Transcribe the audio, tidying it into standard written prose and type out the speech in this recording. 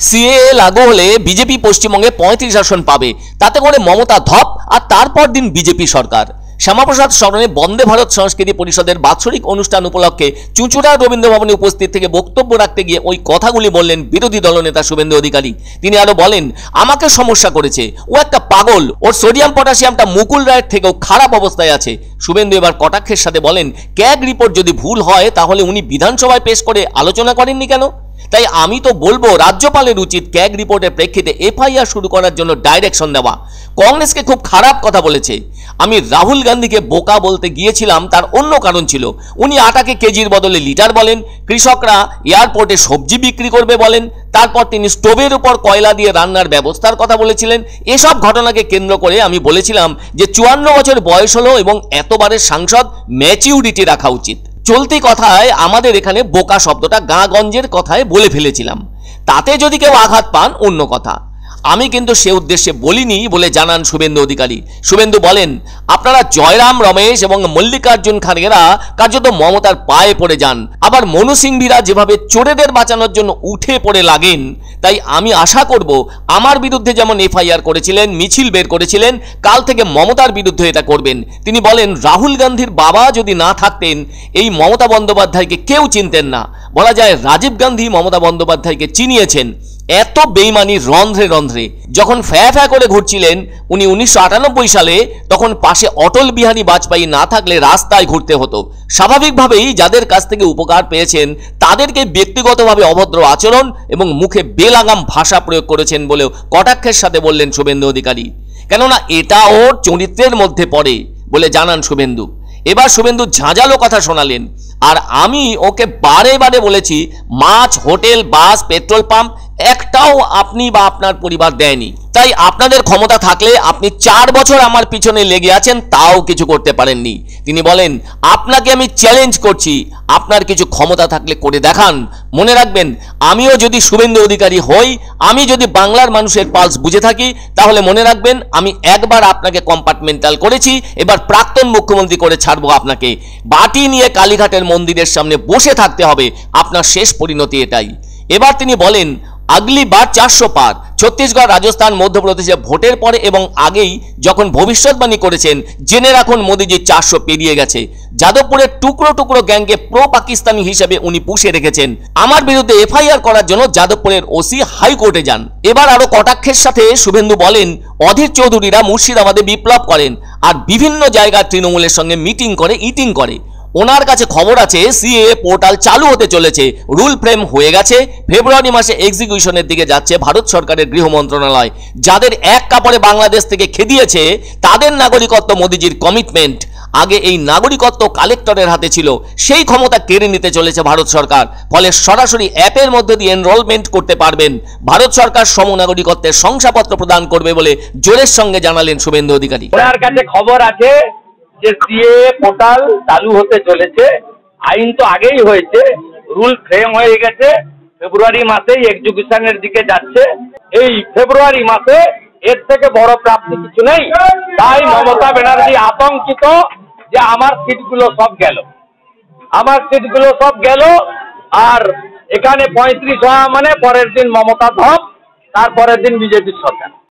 CAA লাগু হলে BJP পশ্চিমবঙ্গে 35 আসন পাবে, তাতে করে মমতা ধপ আর তারপর দিন বিজেপি সরকার। শ্যামাপ্রসাদ স্মরণে বন্দে ভারত সংস্কৃতি পরিষদের বাৎসরিক অনুষ্ঠান উপলক্ষে চুঁচুড়া রবীন্দ্র ভবনে উপস্থিত থেকে বক্তব্য রাখতে গিয়ে ওই কথাগুলি বললেন বিরোধী দলনেতা শুভেন্দু অধিকারী। তিনি আরো বলেন, আমাকে সমস্যা করেছে, ও একটা পাগল, ওর সোডিয়াম পটাশিয়ামটা মুকুল রায়ের থেকেও খারাপ অবস্থায় আছে। শুভেন্দু এবার কটাক্ষের সাথে বলেন, ক্যাগ রিপোর্ট যদি ভুল হয় তাহলে উনি বিধানসভায় পেশ করে আলোচনা করেননি কেন? তাই আমি তো বলবো রাজ্যপালের উচিত ক্যাগ রিপোর্টের প্রেক্ষিতে এফআইআর শুরু করার জন্য ডাইরেকশন দেওয়া। কংগ্রেসকে খুব খারাপ কথা বলেছে। আমি রাহুল গান্ধীকে বোকা বলতে গিয়েছিলাম, তার অন্য কারণ ছিল। উনি আটাকে কেজির বদলে লিটার বলেন, কৃষকরা এয়ারপোর্টে সবজি বিক্রি করবে বলেন, তারপর তিনি স্টোভের উপর কয়লা দিয়ে রান্নার ব্যবস্থার কথা বলেছিলেন। এসব ঘটনাকে কেন্দ্র করে আমি বলেছিলাম যে 54 বছর বয়স হলো এবং এতবারের সাংসদ, ম্যাচিউরিটি রাখা উচিত। চলতি কথায় আমাদের এখানে বোকা শব্দটা গাঁগঞ্জের কথায় বলে ফেলেছিলাম, তাতে যদি কেউ আঘাত পান অন্য কথা। আমি কিন্তু সে উদ্দেশ্যে বলিনি বলে জানান শুভেন্দু অধিকারী। শুভেন্দু বলেন, আপনারা জয়রাম রমেশ এবং মল্লিকার্জুন খাড়গেরা কার্যত মমতার পায়ে পড়ে যান, আবার মনু সিংভিরা যেভাবে চোরেদের বাঁচানোর জন্য উঠে পড়ে লাগেন, তাই আমি আশা করব আমার বিরুদ্ধে যেমন এফআইআর করেছিলেন, মিছিল বের করেছিলেন, কাল থেকে মমতার বিরুদ্ধে এটা করবেন। তিনি বলেন, রাহুল গান্ধীর বাবা যদি না থাকতেন এই মমতা বন্দ্যোপাধ্যায়কে কেউ চিনতেন না। বলা যায় রাজীব গান্ধী মমতা বন্দ্যোপাধ্যায়কে চিনিয়েছেন। এত বেইমানি রন্ধ্রে রন্ধ্রে। যখন ফ্যা করে ঘুরছিলেন উনি 1998 সালে, তখন পাশে অটল বিহারী বাজপেয়ী না থাকলে রাস্তায় ঘুরতে হতো। স্বাভাবিকভাবেই যাদের কাছ থেকে উপকার পেয়েছেন তাদেরকে ব্যক্তিগতভাবে অভদ্র আচরণ এবং মুখে বেলাগাম ভাষা প্রয়োগ করেছেন বলেও কটাক্ষের সাথে বললেন শুভেন্দু অধিকারী। কেননা এটা ওর চরিত্রের মধ্যে পড়ে বলে জানান শুভেন্দু। এবার শুভেন্দু ঝাঁঝালো কথা শোনালেন। আর আমি ওকে বারে বারে বলেছি, মাছ, হোটেল, বাস, পেট্রোল পাম্প একটাও আপনি বা আপনার পরিবার দেয়নি। তাই আপনাদের ক্ষমতা থাকলে আপনি 4 বছর আমার পিছনে লেগে আছেন, তাও কিছু করতে পারেননি। তিনি বলেন, আপনাকে আমি চ্যালেঞ্জ করছি, আপনার কিছু ক্ষমতা থাকলে করে দেখান। মনে রাখবেন, আমিও যদি শুভেন্দু অধিকারী হই, আমি যদি বাংলার মানুষের পালস বুঝে থাকি, তাহলে মনে রাখবেন আমি একবার আপনাকে কম্পার্টমেন্টাল করেছি, এবার প্রাক্তন মুখ্যমন্ত্রী করে ছাড়বো আপনাকে। বাটি নিয়ে কালীঘাটের মন্দিরের সামনে বসে থাকতে হবে, আপনার শেষ পরিণতি এটাই। এবার তিনি বলেন, আগলি বার 400 পার। ছত্তিশগড়, রাজস্থান, মধ্যপ্রদেশে ভোটের পরে এবং আগেই যখন ভবিষ্যৎবাণী করেছেন, জেনে রাখুন মোদিজি 400 পেরিয়ে গেছে। যাদবপুরের টুকরো টুকরো গ্যাংকে প্রো পাকিস্তানি হিসেবে উনি পুষে রেখেছেন। আমার বিরুদ্ধে এফআইআর করার জন্য যাদবপুরের ওসি হাইকোর্টে যান। এবার আরো কটাক্ষের সাথে শুভেন্দু বলেন, অধীর চৌধুরীরা মুর্শিদাবাদে বিপ্লব করেন আর বিভিন্ন জায়গায় তৃণমূলের সঙ্গে মিটিং করে, ইটিং করে। ওনার কাছে খবর আছে সিএএ পোর্টাল চালু হতে চলেছে, রুল ফ্রেম হয়ে গেছে, ফেব্রুয়ারি মাসে এক্সিকিউশনের দিকে যাচ্ছে ভারত সরকারের গৃহ মন্ত্রণালয়। যাদের এক কাপড়ে বাংলাদেশ থেকে খেদিয়েছে তাদের নাগরিকত্ব মোদিজির কমিটমেন্ট। আগে এই নাগরিকত্ব কালেক্টরের হাতে ছিল, সেই ক্ষমতা কেড়ে নিতে চলেছে ভারত সরকার। ফলে সরাসরি অ্যাপের মধ্যে দিয়ে এনরোলমেন্ট করতে পারবেন। ভারত সরকার সমনাগরিকত্বের শংসাপত্র প্রদান করবে বলে জোরের সঙ্গে জানালেন শুভেন্দু অধিকারী। ওনার কাছে খবর আছে যে সিএএ পোর্টাল চালু হতে চলেছে, আইন তো আগেই হয়েছে, রুল ফ্রেম হয়ে গেছে, ফেব্রুয়ারি মাসে এক্সিকিউশনের দিকে যাচ্ছে। এই ফেব্রুয়ারি মাসে এর থেকে বড় প্রাপ্তি কিছু নেই। তাই মমতা ব্যানার্জি আতঙ্কিত যে আমার সিটগুলো সব গেল, আমার সিটগুলো সব গেল। আর এখানে 35 হওয়া মানে পরের দিন মমতা ধপ, তারপরের দিন বিজেপির সরকার।